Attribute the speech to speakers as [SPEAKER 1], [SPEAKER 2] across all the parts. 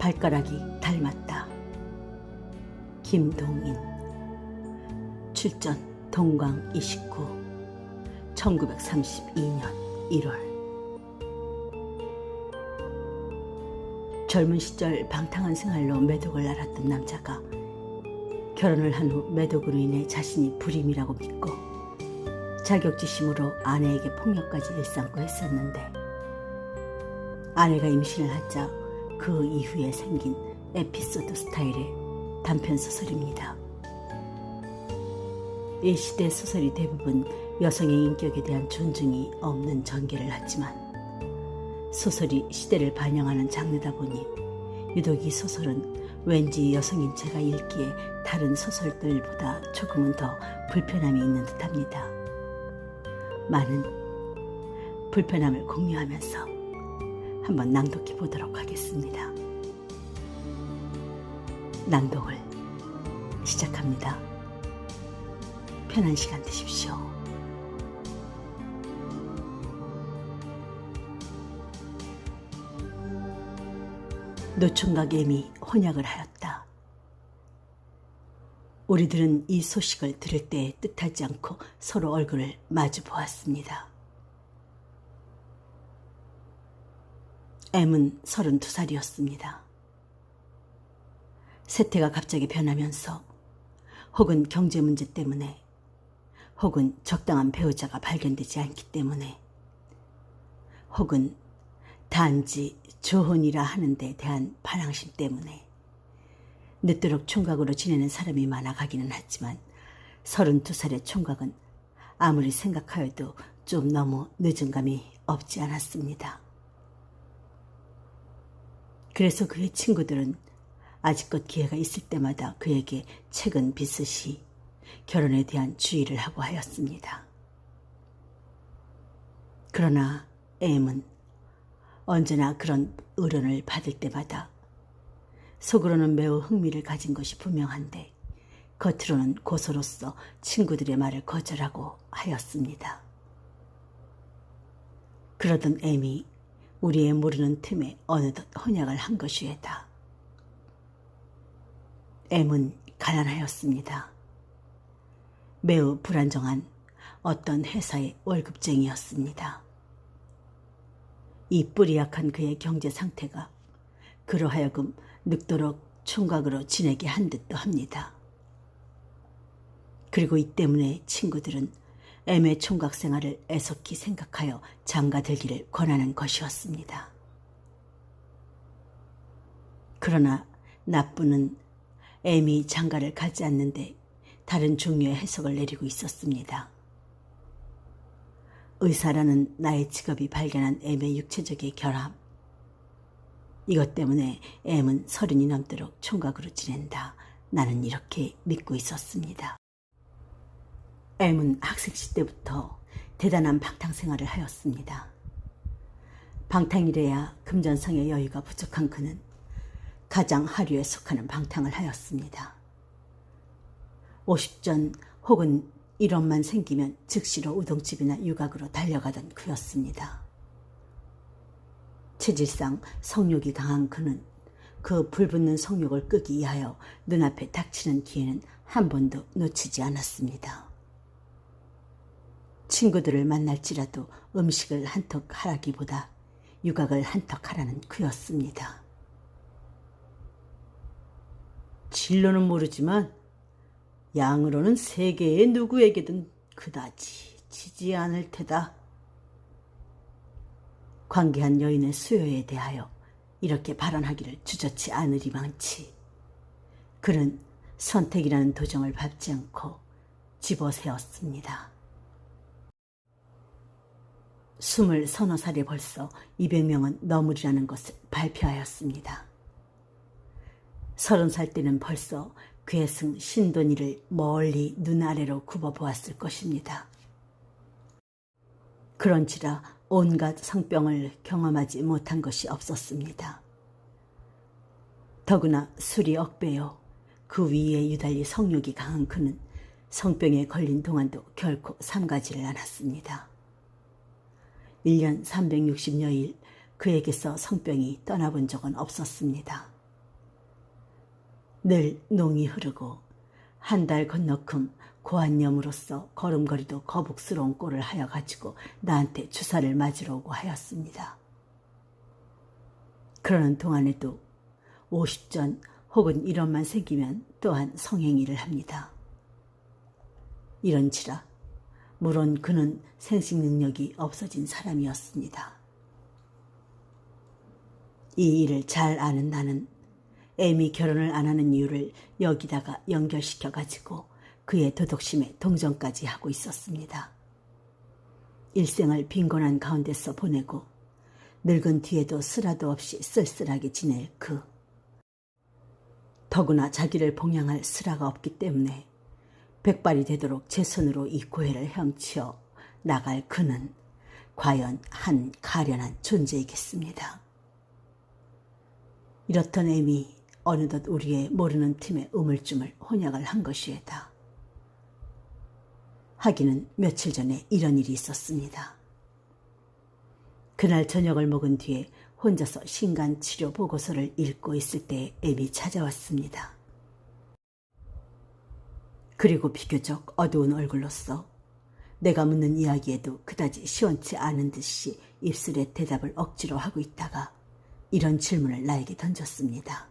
[SPEAKER 1] 발가락이 닮았다. 김동인. 출전 동광 29 1932년 1월. 젊은 시절 방탕한 생활로 매독을 앓았던 남자가 결혼을 한 후 매독으로 인해 자신이 불임이라고 믿고 자격지심으로 아내에게 폭력까지 일삼고 했었는데, 아내가 임신을 하자 그 이후에 생긴 에피소드 스타일의 단편소설입니다. 이 시대 소설이 대부분 여성의 인격에 대한 존중이 없는 전개를 하지만, 소설이 시대를 반영하는 장르다 보니 유독 이 소설은 왠지 여성인 제가 읽기에 다른 소설들보다 조금은 더 불편함이 있는 듯합니다. 많은 불편함을 공유하면서 한번 낭독해 보도록 하겠습니다. 낭독을 시작합니다. 편한 시간 되십시오. 노총각 애미 혼약을 하였다. 우리들은 이 소식을 들을 때 뜻하지 않고 서로 얼굴을 마주 보았습니다. M은 32살이었습니다. 세태가 갑자기 변하면서 혹은 경제 문제 때문에, 혹은 적당한 배우자가 발견되지 않기 때문에, 혹은 단지 조혼이라 하는 데 대한 반항심 때문에 늦도록 총각으로 지내는 사람이 많아 가기는 하지만, 32살의 총각은 아무리 생각하여도 좀 너무 늦은 감이 없지 않았습니다. 그래서 그의 친구들은 아직껏 기회가 있을 때마다 그에게 책은 비슷이 결혼에 대한 주의를 하고 하였습니다. 그러나 M은 언제나 그런 의론을 받을 때마다 속으로는 매우 흥미를 가진 것이 분명한데, 겉으로는 고소로서 친구들의 말을 거절하고 하였습니다. 그러던 M이 우리의 모르는 틈에 어느덧 혼약을 한 것이외다. M은 가난하였습니다. 매우 불안정한 어떤 회사의 월급쟁이였습니다. 이 뿌리 약한 그의 경제 상태가 그로 하여금 늙도록 총각으로 지내게 한 듯도 합니다. 그리고 이 때문에 친구들은 M의 총각 생활을 애석히 생각하여 장가들기를 권하는 것이었습니다. 그러나 나쁘는 M이 장가를 가지 않는데 다른 종류의 해석을 내리고 있었습니다. 의사라는 나의 직업이 발견한 M의 육체적인 결함, 이것 때문에 M은 30이 넘도록 총각으로 지낸다. 나는 이렇게 믿고 있었습니다. M은 학생시 때부터 대단한 방탕생활을 하였습니다. 방탕이래야 금전상의 여유가 부족한 그는 가장 하류에 속하는 방탕을 하였습니다. 50전 혹은 1원만 생기면 즉시로 우동집이나 유각으로 달려가던 그였습니다. 체질상 성욕이 강한 그는 그 불붙는 성욕을 끄기 위하여 눈앞에 닥치는 기회는 한 번도 놓치지 않았습니다. 친구들을 만날지라도 음식을 한턱 하라기보다 유각을 한턱 하라는 그였습니다. 진로는 모르지만 양으로는 세계의 누구에게든 그다지 지지 않을 테다. 관계한 여인의 수요에 대하여 이렇게 발언하기를 주저치 않으리만치 그는 선택이라는 도정을 밟지 않고 집어세웠습니다. 20서너 살에 벌써 200명은 넘으리라는 것을 발표하였습니다. 30살 때는 벌써 괴승 신돈이를 멀리 눈아래로 굽어보았을 것입니다. 그런지라 온갖 성병을 경험하지 못한 것이 없었습니다. 더구나 술이 억배요 그 위에 유달리 성욕이 강한 그는 성병에 걸린 동안도 결코 삼가지를 않았습니다. 1년 360여일 그에게서 성병이 떠나본 적은 없었습니다. 늘 농이 흐르고 한 달 건너큼 고한념으로서 걸음걸이도 거북스러운 꼴을 하여 가지고 나한테 주사를 맞으러 오고 하였습니다. 그러는 동안에도 50전 혹은 이런만 생기면 또한 성행위를 합니다. 이런지라 물론 그는 생식 능력이 없어진 사람이었습니다. 이 일을 잘 아는 나는 애미 결혼을 안 하는 이유를 여기다가 연결시켜 가지고 그의 도덕심에 동정까지 하고 있었습니다. 일생을 빈곤한 가운데서 보내고 늙은 뒤에도 쓰라도 없이 쓸쓸하게 지낼 그. 더구나 자기를 봉양할 쓰라가 없기 때문에 백발이 되도록 제 손으로 이 고해를 헤엄치어 나갈 그는 과연 한 가련한 존재이겠습니다. 이렇던 애미 어느덧 우리의 모르는 틈에 우물쭈물 혼약을 한 것이에다. 하기는 며칠 전에 이런 일이 있었습니다. 그날 저녁을 먹은 뒤에 혼자서 신간치료 보고서를 읽고 있을 때에 애미 찾아왔습니다. 그리고 비교적 어두운 얼굴로서 내가 묻는 이야기에도 그다지 시원치 않은 듯이 입술에 대답을 억지로 하고 있다가 이런 질문을 나에게 던졌습니다.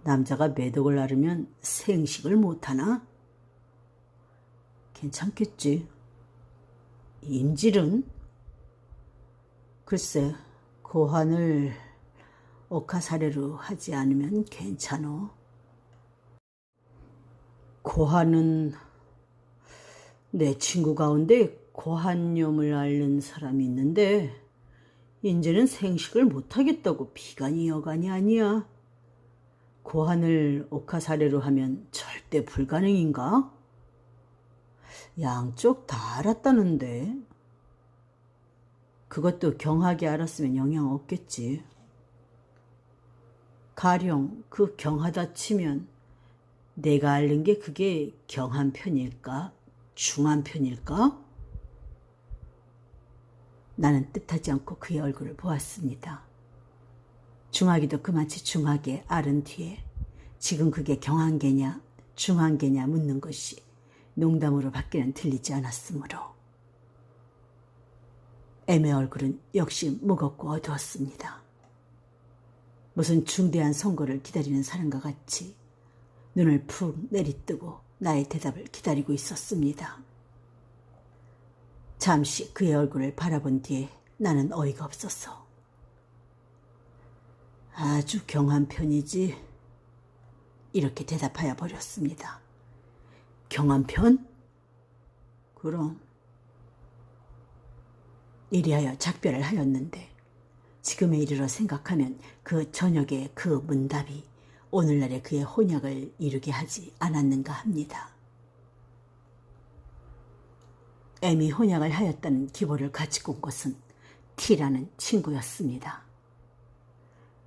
[SPEAKER 1] 남자가 매독을 앓으면 생식을 못하나? 괜찮겠지. 인질은? 글쎄, 고환을 옥하사례로 하지 않으면 괜찮어. 고환은 내 친구 가운데 고환염을 앓는 사람이 있는데 인제는 생식을 못하겠다고 비간이 여간이 아니야. 고환을 옥하사례로 하면 절대 불가능인가? 양쪽 다 알았다는데. 그것도 경하게 알았으면 영향 없겠지. 가령 그 경하다 치면 내가 앓는 게 그게 경한 편일까? 중한 편일까? 나는 뜻하지 않고 그의 얼굴을 보았습니다. 중하기도 그만치 중하게 앓은 뒤에 지금 그게 경한 게냐 중한 게냐 묻는 것이 농담으로 밖에는 들리지 않았으므로 애의 얼굴은 역시 무겁고 어두웠습니다. 무슨 중대한 선고를 기다리는 사람과 같이 눈을 푹 내리뜨고 나의 대답을 기다리고 있었습니다. 잠시 그의 얼굴을 바라본 뒤에 나는 어이가 없어서 아주 경한 편이지 이렇게 대답하여 버렸습니다. 경한 편? 그럼. 이리하여 작별을 하였는데 지금에 이르러 생각하면 그 저녁의 그 문답이 오늘날의 그의 혼약을 이루게 하지 않았는가 합니다. 애미 혼약을 하였다는 기보를 가지고 온 것은 T라는 친구였습니다.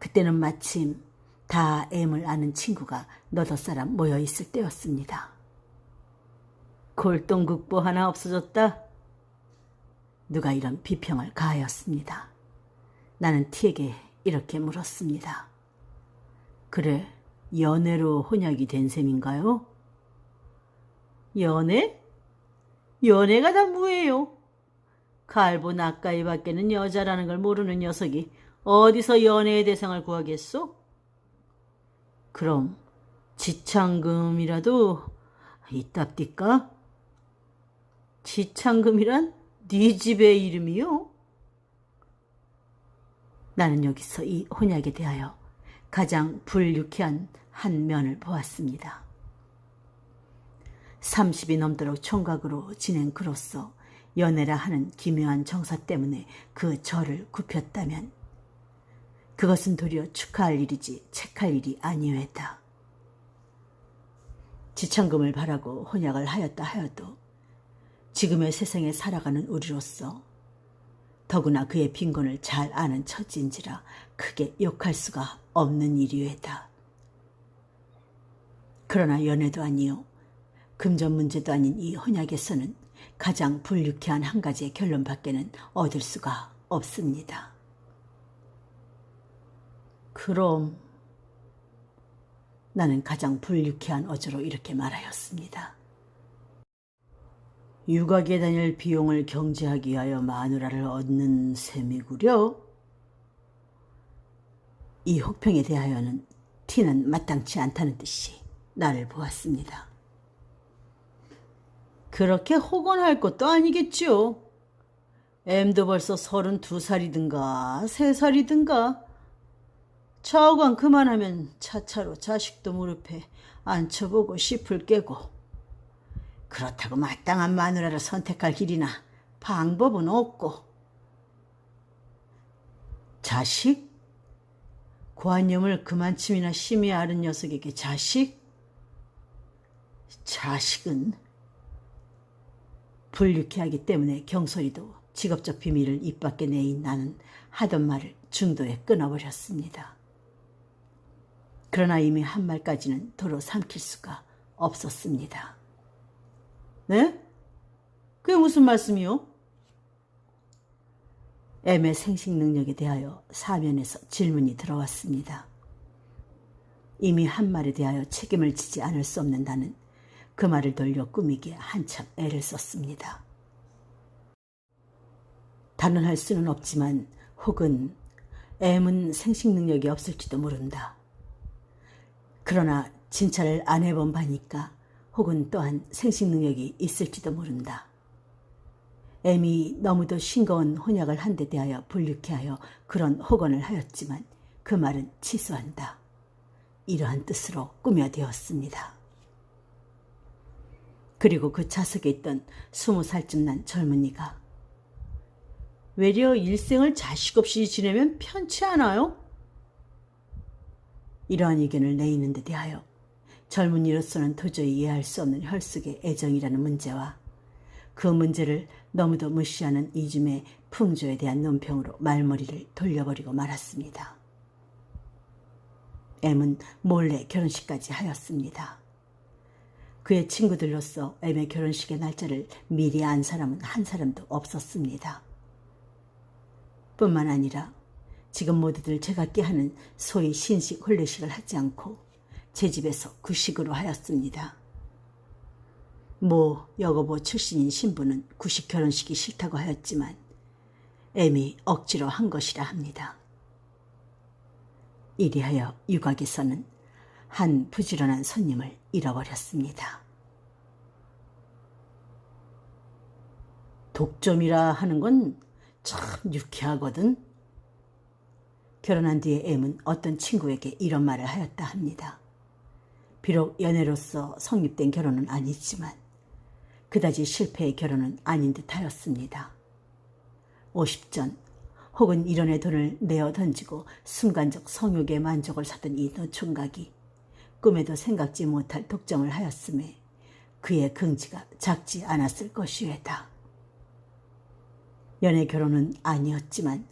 [SPEAKER 1] 그때는 마침 다 M을 아는 친구가 너댓 사람 모여 있을 때였습니다. 골동국보 하나 없어졌다? 누가 이런 비평을 가하였습니다. 나는 T에게 이렇게 물었습니다. 그래, 연애로 혼약이 된 셈인가요? 연애? 연애가 다 뭐예요? 갈보 낯가이 밖에는 여자라는 걸 모르는 녀석이 어디서 연애의 대상을 구하겠소? 그럼 지창금이라도 있답디까? 지창금이란 네 집의 이름이요? 나는 여기서 이 혼약에 대하여 가장 불유쾌한 한 면을 보았습니다. 30이 넘도록 총각으로 지낸 그로서 연애라 하는 기묘한 정사 때문에 그 저를 굽혔다면 그것은 도리어 축하할 일이지 책할 일이 아니외다. 지창금을 바라고 혼약을 하였다 하여도 지금의 세상에 살아가는 우리로서 더구나 그의 빈곤을 잘 아는 처지인지라 크게 욕할 수가 없는 일이외다. 그러나 연애도 아니요 금전 문제도 아닌 이 혼약에서는 가장 불유쾌한 한 가지의 결론밖에는 얻을 수가 없습니다. 그럼 나는 가장 불유쾌한 어조로 이렇게 말하였습니다. 유곽에 다닐 비용을 경제하기 위하여 마누라를 얻는 셈이구려. 이 혹평에 대하여는 티는 마땅치 않다는 듯이 나를 보았습니다. 그렇게 혹언할 것도 아니겠지요. 엠도 벌써 32살이든가 3살이든가. 차오관 그만하면 차차로 자식도 무릎에 앉혀보고 씨풀 깨고, 그렇다고 마땅한 마누라를 선택할 길이나 방법은 없고. 자식? 관념을 그만침이나 심히 아는 녀석에게 자식? 자식은 불유쾌하기 때문에 경솔이도 직업적 비밀을 입 밖에 내인 나는 하던 말을 중도에 끊어버렸습니다. 그러나 이미 한 말까지는 도로 삼킬 수가 없었습니다. 네? 그게 무슨 말씀이요? M의 생식 능력에 대하여 사면에서 질문이 들어왔습니다. 이미 한 말에 대하여 책임을 지지 않을 수 없는 나는 그 말을 돌려 꾸미기에 한참 애를 썼습니다. 단언할 수는 없지만 혹은 M은 생식 능력이 없을지도 모른다. 그러나 진찰을 안 해본 바니까 혹은 또한 생식 능력이 있을지도 모른다. M이 너무도 싱거운 혼약을 한 데 대하여 불유쾌하여 그런 혹언을 하였지만 그 말은 취소한다. 이러한 뜻으로 꾸며되었습니다. 그리고 그 좌석에 있던 20살쯤 난 젊은이가 외려 일생을 자식 없이 지내면 편치 않아요? 이러한 의견을 내이는 데 대하여 젊은이로서는 도저히 이해할 수 없는 혈속의 애정이라는 문제와 그 문제를 너무도 무시하는 이줌의 풍조에 대한 논평으로 말머리를 돌려버리고 말았습니다. M은 몰래 결혼식까지 하였습니다. 그의 친구들로서 M의 결혼식의 날짜를 미리 안 사람은 한 사람도 없었습니다. 뿐만 아니라 지금 모두들 제각기 하는 소위 신식 혼례식을 하지 않고 제 집에서 구식으로 하였습니다. 모 여고보 출신인 신부는 구식 결혼식이 싫다고 하였지만 M이 억지로 한 것이라 합니다. 이리하여 유곽에서는 한 부지런한 손님을 잃어버렸습니다. 독점이라 하는 건 참 유쾌하거든. 결혼한 뒤에 M은 어떤 친구에게 이런 말을 하였다 합니다. 비록 연애로서 성립된 결혼은 아니지만 그다지 실패의 결혼은 아닌 듯 하였습니다. 50전 혹은 1원의 돈을 내어 던지고 순간적 성욕의 만족을 사던 이 노총각이 꿈에도 생각지 못할 독점을 하였음에 그의 긍지가 작지 않았을 것이외다. 연애 결혼은 아니었지만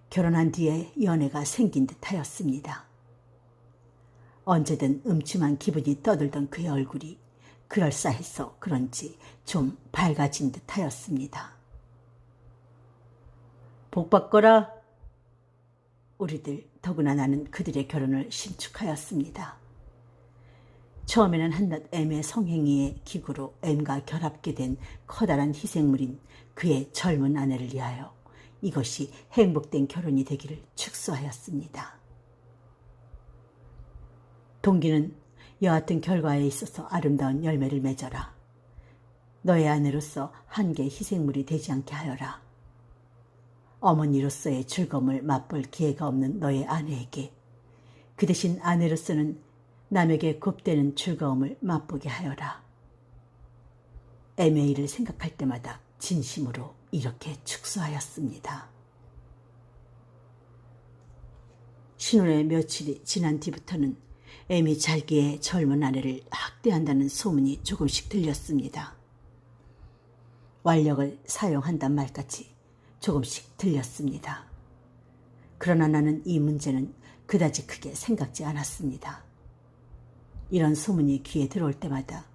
[SPEAKER 1] 결혼한 뒤에 연애가 생긴 듯 하였습니다. 언제든 음침한 기분이 떠들던 그의 얼굴이 그럴싸해서 그런지 좀 밝아진 듯 하였습니다. 복 받거라. 우리들 더구나 나는 그들의 결혼을 신축하였습니다. 처음에는 한낱 M의 성행위의 기구로 M과 결합게 된 커다란 희생물인 그의 젊은 아내를 위하여 이것이 행복된 결혼이 되기를 축소하였습니다. 동기는 여하튼 결과에 있어서 아름다운 열매를 맺어라. 너의 아내로서 한계 희생물이 되지 않게 하여라. 어머니로서의 즐거움을 맛볼 기회가 없는 너의 아내에게 그 대신 아내로서는 남에게 곱되는 즐거움을 맛보게 하여라. M의 일을 생각할 때마다 진심으로 이렇게 축소하였습니다. 신혼의 며칠이 지난 뒤부터는 M이 자기의 젊은 아내를 학대한다는 소문이 조금씩 들렸습니다. 완력을 사용한단 말까지 조금씩 들렸습니다. 그러나 나는 이 문제는 그다지 크게 생각지 않았습니다. 이런 소문이 귀에 들어올 때마다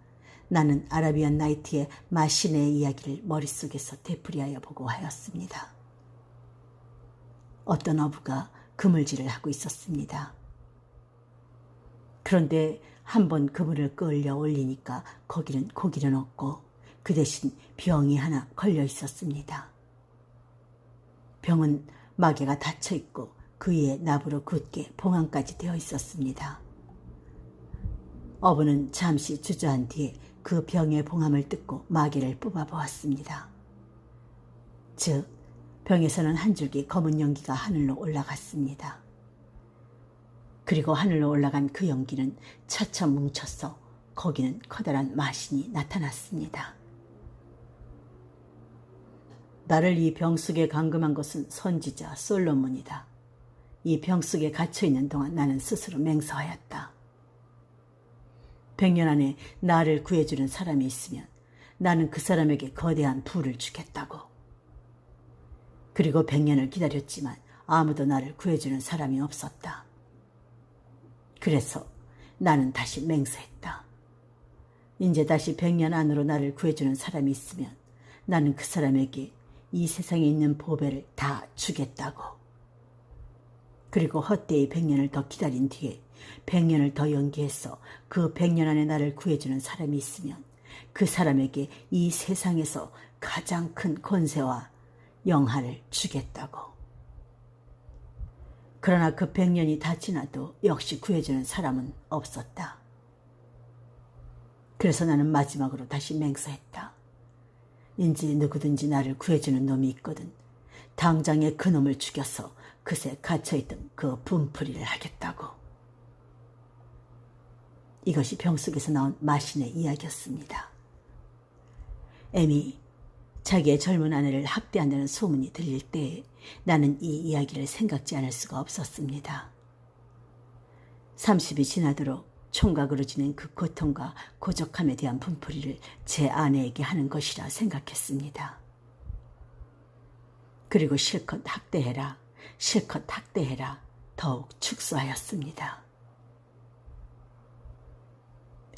[SPEAKER 1] 나는 아라비안 나이트의 마시네의 이야기를 머릿속에서 되풀이하여 보고 하였습니다. 어떤 어부가 그물질을 하고 있었습니다. 그런데 한번 그물을 끌려 올리니까 거기는 고기는 없고 그 대신 병이 하나 걸려 있었습니다. 병은 마개가 닫혀 있고 그 위에 나부로 굳게 봉황까지 되어 있었습니다. 어부는 잠시 주저한 뒤에 그 병의 봉함을 뜯고 마개를 뽑아보았습니다. 즉, 병에서는 한 줄기 검은 연기가 하늘로 올라갔습니다. 그리고 하늘로 올라간 그 연기는 차차 뭉쳐서 거기는 커다란 마신이 나타났습니다. 나를 이 병 속에 감금한 것은 선지자 솔로몬이다. 이 병 속에 갇혀있는 동안 나는 스스로 맹세하였다. 100년 안에 나를 구해주는 사람이 있으면 나는 그 사람에게 거대한 부를 주겠다고. 그리고 100년을 기다렸지만 아무도 나를 구해주는 사람이 없었다. 그래서 나는 다시 맹세했다. 이제 다시 100년 안으로 나를 구해주는 사람이 있으면 나는 그 사람에게 이 세상에 있는 보배를 다 주겠다고. 그리고 헛되이 100년을 더 기다린 뒤에 100년을 더 연기해서 그 100년 안에 나를 구해주는 사람이 있으면 그 사람에게 이 세상에서 가장 큰 권세와 영화를 주겠다고. 그러나 그 100년이 다 지나도 역시 구해주는 사람은 없었다. 그래서 나는 마지막으로 다시 맹세했다. 인지 누구든지 나를 구해주는 놈이 있거든 당장에 그 놈을 죽여서 그새 갇혀있던 그 분풀이를 하겠다고. 이것이 병 속에서 나온 마신의 이야기였습니다. 엠이 자기의 젊은 아내를 학대한다는 소문이 들릴 때 나는 이 이야기를 생각지 않을 수가 없었습니다. 30이 지나도록 총각으로 지낸 그 고통과 고적함에 대한 분풀이를 제 아내에게 하는 것이라 생각했습니다. 그리고 실컷 학대해라, 실컷 학대해라 더욱 축소하였습니다.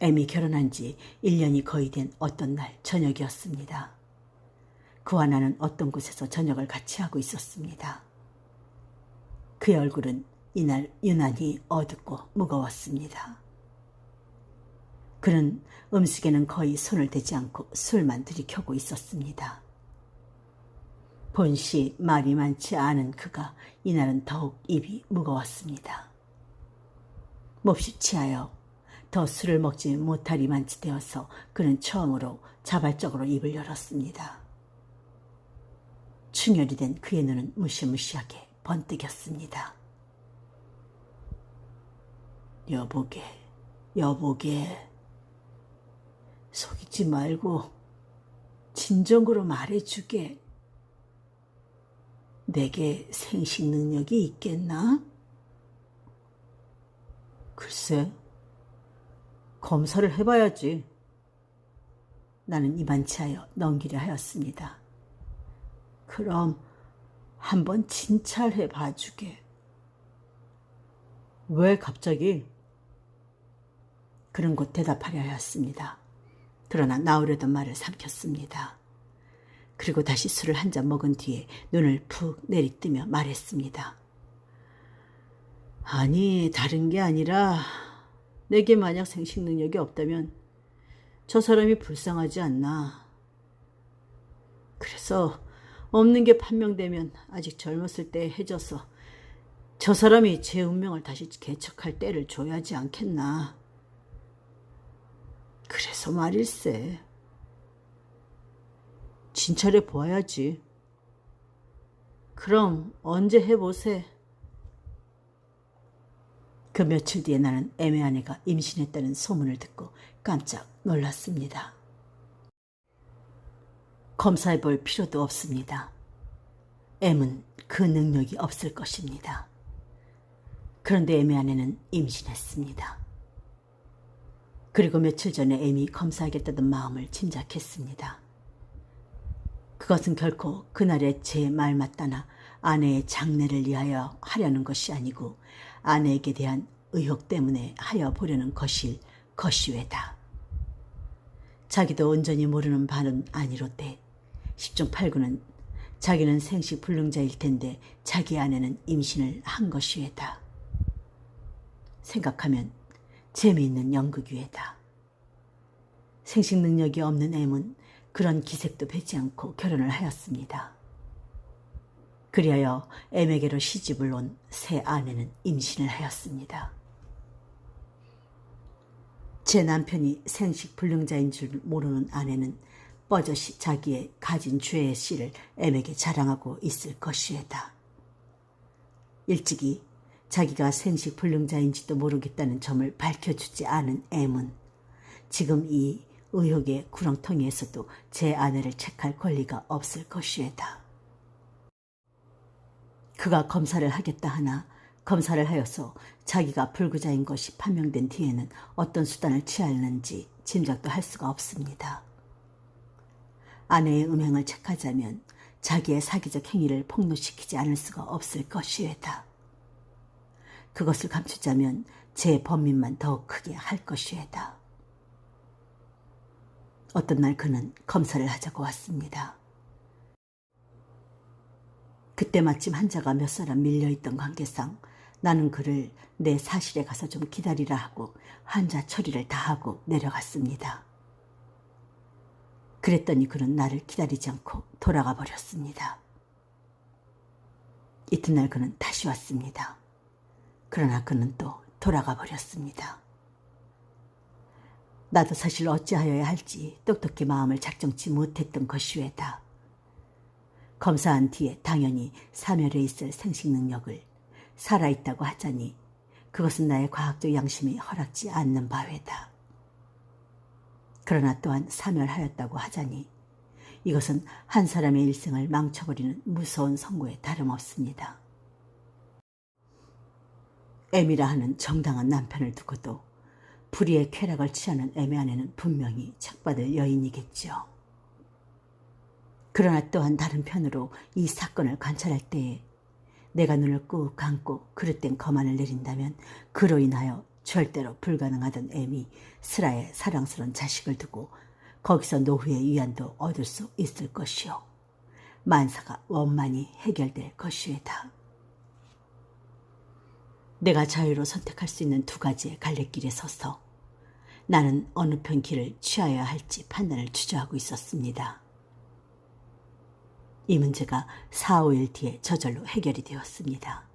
[SPEAKER 1] 엠이 결혼한 지 1년이 거의 된 어떤 날 저녁이었습니다. 그와 나는 어떤 곳에서 저녁을 같이 하고 있었습니다. 그의 얼굴은 이날 유난히 어둡고 무거웠습니다. 그는 음식에는 거의 손을 대지 않고 술만 들이켜고 있었습니다. 본시 말이 많지 않은 그가 이날은 더욱 입이 무거웠습니다. 몹시 취하여 더 술을 먹지 못하리 만치 되어서 그는 처음으로 자발적으로 입을 열었습니다. 충혈이 된 그의 눈은 무시무시하게 번뜩였습니다. 여보게, 여보게. 속이지 말고 진정으로 말해주게. 내게 생식 능력이 있겠나? 글쎄, 검사를 해봐야지. 나는 이만치하여 넘기려 하였습니다. 그럼 한번 진찰해 봐주게. 왜 갑자기? 그는 곧 대답하려 하였습니다. 그러나 나오려던 말을 삼켰습니다. 그리고 다시 술을 한 잔 먹은 뒤에 눈을 푹 내리뜨며 말했습니다. 아니, 다른 게 아니라 내게 만약 생식 능력이 없다면 저 사람이 불쌍하지 않나. 그래서 없는 게 판명되면 아직 젊었을 때 해줘서 저 사람이 제 운명을 다시 개척할 때를 줘야지 않겠나. 그래서 말일세. 진찰해 보아야지. 그럼 언제 해보세. 그 며칠 뒤에 나는 엠의 아내가 임신했다는 소문을 듣고 깜짝 놀랐습니다. 검사해 볼 필요도 없습니다. 엠은 그 능력이 없을 것입니다. 그런데 엠의 아내는 임신했습니다. 그리고 며칠 전에 엠이 검사하겠다던 마음을 짐작했습니다. 그것은 결코 그날의 제 말 맞다나 아내의 장래를 위하여 하려는 것이 아니고 아내에게 대한 의혹 때문에 하여 보려는 것일 것이외다. 자기도 온전히 모르는 바는 아니로되 10중 8구는 자기는 생식 불능자일 텐데 자기 아내는 임신을 한 것이외다. 생각하면 재미있는 연극유해다. 생식 능력이 없는 M은 그런 기색도 배지 않고 결혼을 하였습니다. 그리하여 M에게로 시집을 온 새 아내는 임신을 하였습니다. 제 남편이 생식 불능자인 줄 모르는 아내는 뻐젓이 자기의 가진 죄의 씨를 M에게 자랑하고 있을 것이외다. 일찍이 자기가 생식 불능자인지도 모르겠다는 점을 밝혀주지 않은 M은 지금 이 의혹의 구렁텅이에서도 제 아내를 책할 권리가 없을 것이외다. 그가 검사를 하겠다 하나 검사를 하여서 자기가 불구자인 것이 판명된 뒤에는 어떤 수단을 취하는지 짐작도 할 수가 없습니다. 아내의 음행을 책하자면 자기의 사기적 행위를 폭로시키지 않을 수가 없을 것이외다. 그것을 감추자면 제 범민만 더욱 크게 할 것이외다. 어떤 날 그는 검사를 하자고 왔습니다. 그때 마침 환자가 몇 사람 밀려있던 관계상 나는 그를 내 사실에 가서 좀 기다리라 하고 환자 처리를 다 하고 내려갔습니다. 그랬더니 그는 나를 기다리지 않고 돌아가 버렸습니다. 이튿날 그는 다시 왔습니다. 그러나 그는 또 돌아가 버렸습니다. 나도 사실 어찌하여야 할지 똑똑히 마음을 작정치 못했던 것이외다. 검사한 뒤에 당연히 사멸에 있을 생식 능력을 살아있다고 하자니 그것은 나의 과학적 양심이 허락지 않는 바외다. 그러나 또한 사멸하였다고 하자니 이것은 한 사람의 일생을 망쳐버리는 무서운 선고에 다름없습니다. M이라 하는 정당한 남편을 두고도 불의의 쾌락을 취하는 M의 아내는 분명히 책받을 여인이겠죠. 그러나 또한 다른 편으로 이 사건을 관찰할 때에 내가 눈을 꾹 감고 그릇된 거만을 내린다면 그로 인하여 절대로 불가능하던 M이 슬아의 사랑스러운 자식을 두고 거기서 노후의 위안도 얻을 수 있을 것이요. 만사가 원만히 해결될 것이외다. 내가 자유로 선택할 수 있는 두 가지의 갈래길에 서서 나는 어느 편 길을 취하여야 할지 판단을 주저하고 있었습니다. 이 문제가 4, 5일 뒤에 저절로 해결이 되었습니다.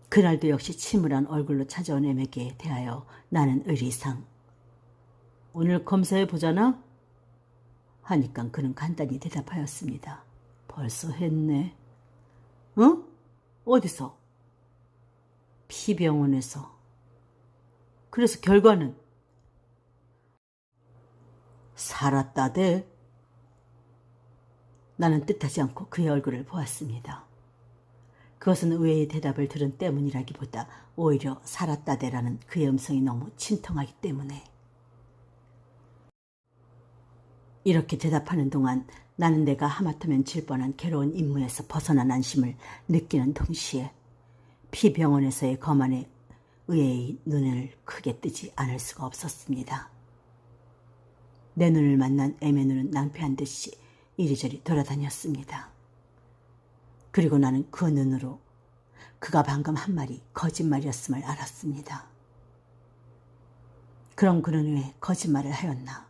[SPEAKER 1] 그날도 역시 침울한 얼굴로 찾아온 M에게 대하여 나는 의리상 오늘 검사해 보자나? 하니까 그는 간단히 대답하였습니다. 벌써 했네. 응? 어디서? 피병원에서. 그래서 결과는? 살았다대. 나는 뜻하지 않고 그의 얼굴을 보았습니다. 그것은 의외의 대답을 들은 때문이라기보다 오히려 살았다대라는 그의 음성이 너무 침통하기 때문에. 이렇게 대답하는 동안 나는 내가 하마터면 질 뻔한 괴로운 임무에서 벗어난 안심을 느끼는 동시에 피병원에서의 거만에 의외의 눈을 크게 뜨지 않을 수가 없었습니다. 내 눈을 만난 M의 눈은 낭패한 듯이 이리저리 돌아다녔습니다. 그리고 나는 그 눈으로 그가 방금 한 말이 거짓말이었음을 알았습니다. 그럼 그는 왜 거짓말을 하였나?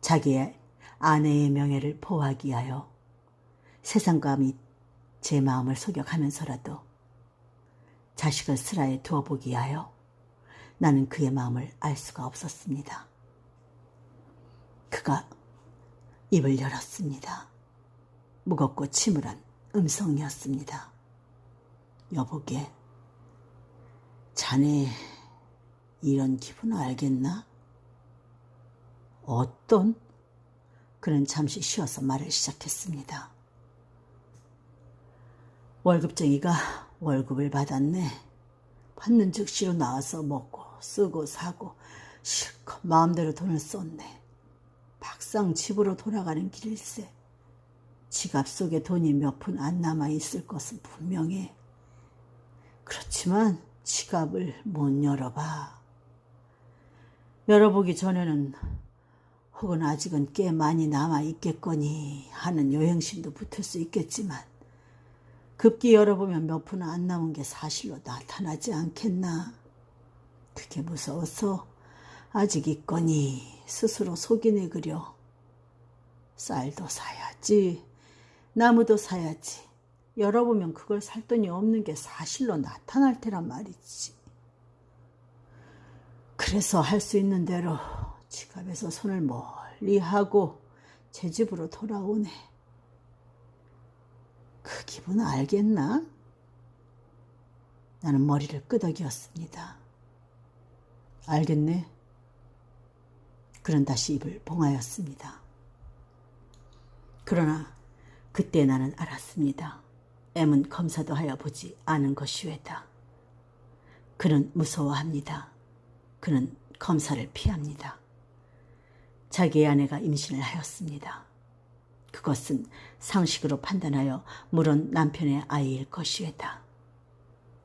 [SPEAKER 1] 자기의 아내의 명예를 보호하기 위하여 세상과 및 제 마음을 속여가면서라도 자식을 슬아에 두어보기 위하여 나는 그의 마음을 알 수가 없었습니다. 그가 입을 열었습니다. 무겁고 침울한 음성이었습니다. 여보게, 자네 이런 기분 알겠나? 어떤? 그는 잠시 쉬어서 말을 시작했습니다. 월급쟁이가 월급을 받았네. 받는 즉시로 나와서 먹고 쓰고 사고 실컷 마음대로 돈을 썼네. 막상 집으로 돌아가는 길일세. 지갑 속에 돈이 몇 푼 안 남아있을 것은 분명해. 그렇지만 지갑을 못 열어봐. 열어보기 전에는 혹은 아직은 꽤 많이 남아있겠거니 하는 요행심도 붙을 수 있겠지만 급기 열어보면 몇 푼 안 남은 게 사실로 나타나지 않겠나. 그게 무서워서 아직 있거니 스스로 속이네 그려. 쌀도 사야지, 나무도 사야지. 열어보면 그걸 살 돈이 없는 게 사실로 나타날 테란 말이지. 그래서 할 수 있는 대로 지갑에서 손을 멀리 하고 제 집으로 돌아오네. 그 기분 알겠나? 나는 머리를 끄덕이었습니다. 알겠네. 그는 다시 입을 봉하였습니다. 그러나 그때 나는 알았습니다. M은 검사도 하여 보지 않은 것이외다. 그는 무서워합니다. 그는 검사를 피합니다. 자기의 아내가 임신을 하였습니다. 그것은 상식으로 판단하여 물은 남편의 아이일 것이외다.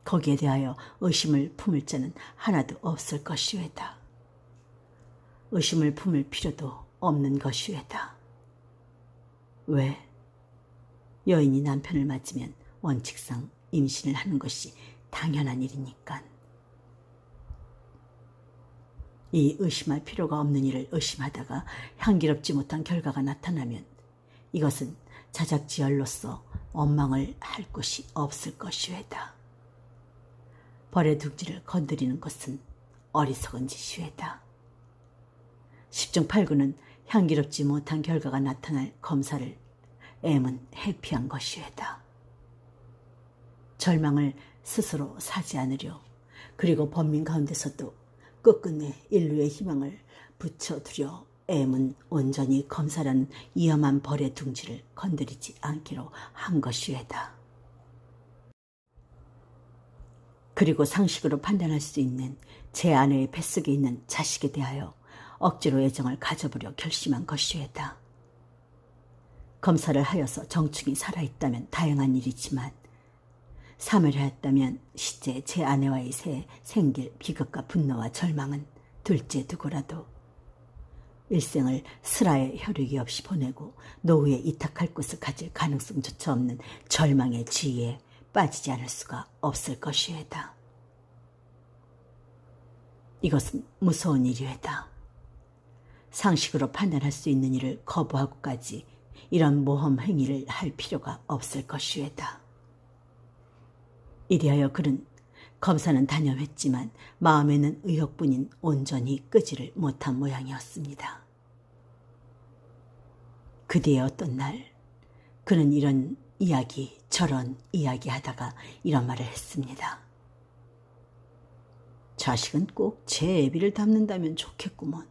[SPEAKER 1] 거기에 대하여 의심을 품을 자는 하나도 없을 것이외다. 의심을 품을 필요도 없는 것이외다. 왜? 여인이 남편을 맞으면 원칙상 임신을 하는 것이 당연한 일이니까. 이 의심할 필요가 없는 일을 의심하다가 향기롭지 못한 결과가 나타나면 이것은 자작지혈로서 원망을 할 곳이 없을 것이외다. 벌의 둥지를 건드리는 것은 어리석은 짓이외다. 10중 8구는 향기롭지 못한 결과가 나타날 검사를 M은 회피한 것이외다. 절망을 스스로 사지 않으려, 그리고 범민 가운데서도 끝끝내 인류의 희망을 붙여두려 M은 온전히 검사라는 위험한 벌의 둥지를 건드리지 않기로 한 것이외다. 그리고 상식으로 판단할 수 있는 제 아내의 뱃속에 있는 자식에 대하여 억지로 애정을 가져보려 결심한 것이외다. 검사를 하여서 정충이 살아있다면 다행한 일이지만 사멸하였다면 시제 제 아내와의 새 생길 비극과 분노와 절망은 둘째 두고라도 일생을 슬하의 혈육이 없이 보내고 노후에 이탁할 곳을 가질 가능성조차 없는 절망의 지위에 빠지지 않을 수가 없을 것이외다. 이것은 무서운 일이외다. 상식으로 판단할 수 있는 일을 거부하고까지 이런 모험 행위를 할 필요가 없을 것이외다. 이리하여 그는 검사는 단념했지만 마음에는 의욕뿐인 온전히 끄지를 못한 모양이었습니다. 그 뒤에 어떤 날 그는 이런 이야기 저런 이야기 하다가 이런 말을 했습니다. 자식은 꼭 제 애비를 닮는다면 좋겠구먼.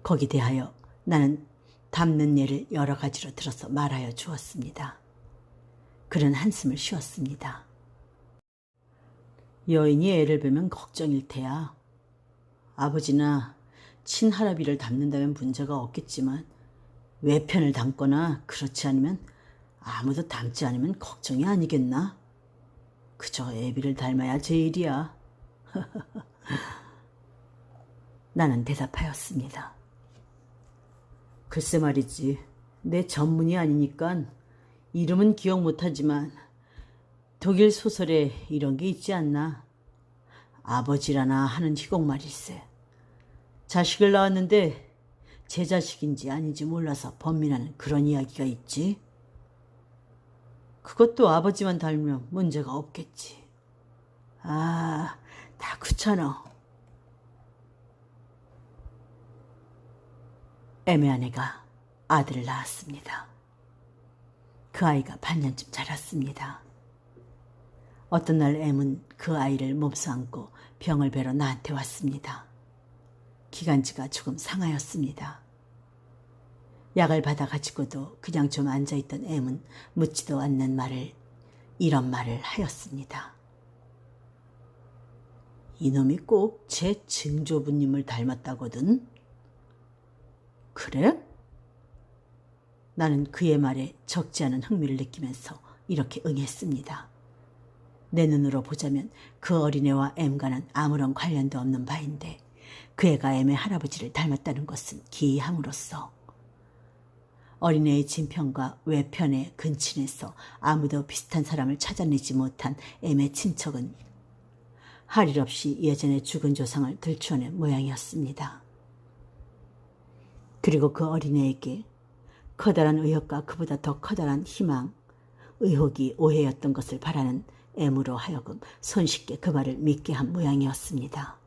[SPEAKER 1] 거기 대하여 나는 닮는 예를 여러 가지로 들어서 말하여 주었습니다. 그는 한숨을 쉬었습니다. 여인이 애를 뵈면 걱정일 테야. 아버지나 친할아비를 닮는다면 문제가 없겠지만 외편을 닮거나 그렇지 않으면 아무도 닮지 않으면 걱정이 아니겠나? 그저 애비를 닮아야 제일이야. 나는 대답하였습니다. 글쎄 말이지, 내 전문이 아니니까 이름은 기억 못하지만 독일 소설에 이런 게 있지 않나? 아버지라나 하는 희곡말일세. 자식을 낳았는데 제 자식인지 아닌지 몰라서 번민하는 그런 이야기가 있지. 그것도 아버지만 닮으면 문제가 없겠지. 아, 다 그렇잖아. 애매한 애가 아들을 낳았습니다. 그 아이가 반년쯤 자랐습니다. 어떤 날 M은 그 아이를 몹서 안고 병을 뵈러 나한테 왔습니다. 기관지가 조금 상하였습니다. 약을 받아가지고도 그냥 좀 앉아있던 M은 묻지도 않는 이런 말을 하였습니다. 이놈이 꼭 제 증조부님을 닮았다거든. 그래? 나는 그의 말에 적지 않은 흥미를 느끼면서 이렇게 응했습니다. 내 눈으로 보자면 그 어린애와 M과는 아무런 관련도 없는 바인데 그 애가 M의 할아버지를 닮았다는 것은 기이함으로써 어린애의 진편과 외편의 근친에서 아무도 비슷한 사람을 찾아내지 못한 M의 친척은 할 일 없이 예전의 죽은 조상을 들추어낸 모양이었습니다. 그리고 그 어린애에게 커다란 의혹과 그보다 더 커다란 희망, 의혹이 오해였던 것을 바라는 애무로 하여금 손쉽게 그 말을 믿게 한 모양이었습니다.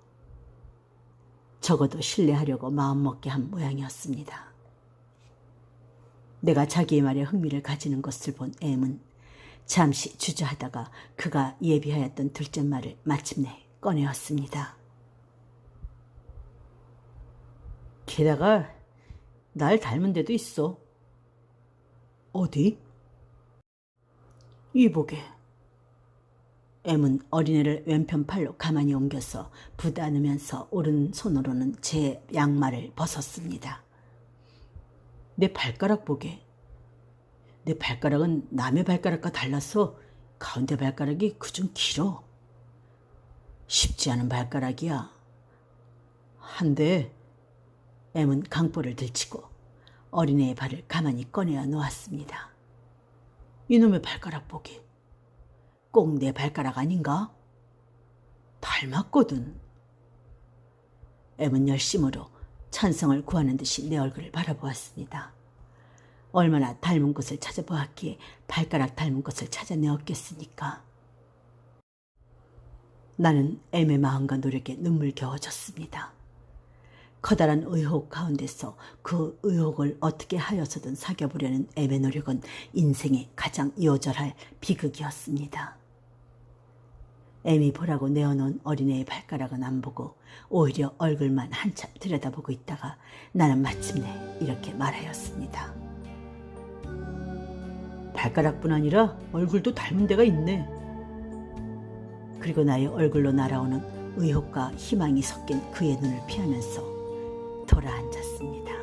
[SPEAKER 1] 적어도 신뢰하려고 마음먹게 한 모양이었습니다. 내가 자기의 말에 흥미를 가지는 것을 본 M은 잠시 주저하다가 그가 예비하였던 둘째 말을 마침내 꺼내었습니다. 게다가 날 닮은 데도 있어. 어디? 이보게. M은 어린애를 왼편 팔로 가만히 옮겨서 부다누면서 오른손으로는 제 양말을 벗었습니다. 내 발가락 보게. 내 발가락은 남의 발가락과 달라서 가운데 발가락이 그좀 길어. 쉽지 않은 발가락이야. 한데 M은 강볼을 들치고 어린애의 발을 가만히 꺼내어 놓았습니다. 이놈의 발가락 보게. 꼭 내 발가락 아닌가? 닮았거든. M은 열심으로 찬성을 구하는 듯이 내 얼굴을 바라보았습니다. 얼마나 닮은 곳을 찾아보았기에 발가락 닮은 곳을 찾아내었겠습니까? 나는 M의 마음과 노력에 눈물겨워졌습니다. 커다란 의혹 가운데서 그 의혹을 어떻게 하여서든 사겨보려는 M의 노력은 인생의 가장 요절할 비극이었습니다. M이 보라고 내어놓은 어린애의 발가락은 안 보고 오히려 얼굴만 한참 들여다보고 있다가 나는 마침내 이렇게 말하였습니다. 발가락뿐 아니라 얼굴도 닮은 데가 있네. 그리고 나의 얼굴로 날아오는 의혹과 희망이 섞인 그의 눈을 피하면서 돌아앉았습니다.